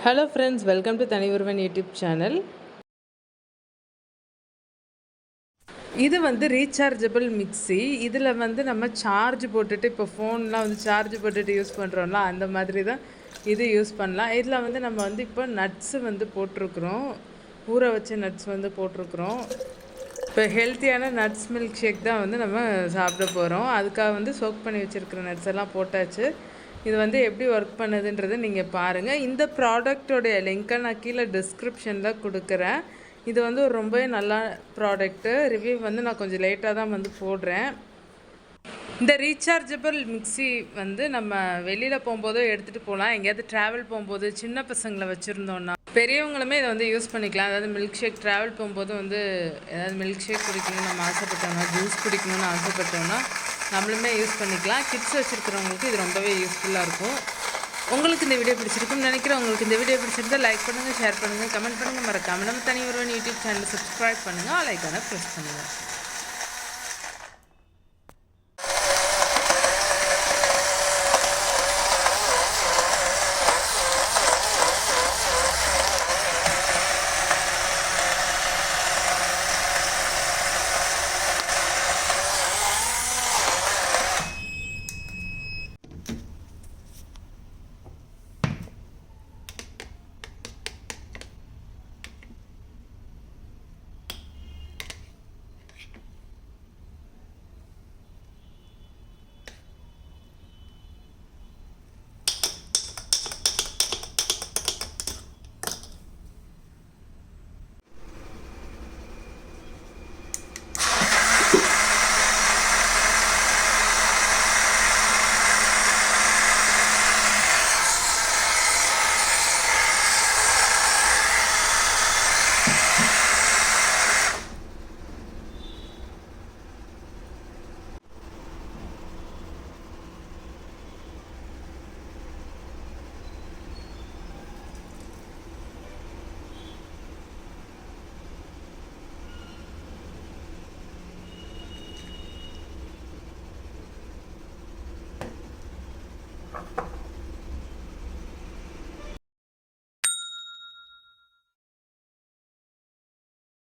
Hello friends, welcome to தனி ஒருவன் YouTube channel. இது வந்து ரீசார்ஜபிள் மிக்ஸி. இதில் வந்து நம்ம சார்ஜ் போட்டுட்டு, இப்போ ஃபோன்லாம் வந்து சார்ஜ் போட்டுட்டு யூஸ் பண்ணுறோம்ல, அந்த மாதிரி தான் இது யூஸ் பண்ணலாம். இதில் வந்து நம்ம வந்து இப்போ நட்ஸு வந்து போட்டிருக்குறோம், ஊற வச்ச நட்ஸ் வந்து போட்டிருக்குறோம். இப்போ ஹெல்த்தியான நட்ஸ் மில்க் ஷேக் தான் வந்து நம்ம சாப்பிட போகிறோம். அதுக்காக வந்து சோக் பண்ணி வச்சுருக்கிற நட்ஸ் எல்லாம் போட்டாச்சு. இது வந்து எப்படி ஒர்க் பண்ணுதுன்றதை நீங்கள் பாருங்கள். இந்த ப்ராடக்டோடைய லிங்க்கை நான் கீழே டிஸ்கிரிப்ஷனில் கொடுக்குறேன். இது வந்து ஒரு ரொம்பவே நல்ல ப்ராடக்ட்டு. ரிவ்யூ வந்து நான் கொஞ்சம் லேட்டாக தான் வந்து போடுறேன். இந்த ரீசார்ஜபிள் மிக்ஸி வந்து நம்ம வெளியில் போகும்போதோ எடுத்துகிட்டு போகலாம். எங்கேயாவது ட்ராவல் போகும்போது சின்ன பசங்களை வச்சுருந்தோன்னா, பெரியவங்களுமே இதை வந்து யூஸ் பண்ணிக்கலாம். அதாவது மில்க் ஷேக் ட்ராவல் போகும்போது வந்து ஏதாவது மில்க் ஷேக் குடிக்கணும்னு நம்ம ஆசைப்பட்டோம்னா, ஜூஸ் குடிக்கணும்னு ஆசைப்பட்டோம்னா நம்மளுமே யூஸ் பண்ணிக்கலாம். கிட்ஸ் வச்சுருக்கிறவங்களுக்கு இது ரொம்பவே யூஸ்ஃபுல்லாக இருக்கும். உங்களுக்கு இந்த வீடியோ பிடிச்சிருக்குன்னு நினைக்கிறேன். உங்களுக்கு இந்த வீடியோ பிடிச்சிருந்தா லைக் பண்ணுங்கள், ஷேர் பண்ணுங்கள், கமெண்ட் பண்ணுங்கள். மறக்காமல் நம்ம தனி ஒருவன் யூடியூப் சேனலை சப்ஸ்கிரைப் பண்ணுங்கள், லைக்கான ப்ரெஸ் பண்ணுங்கள்.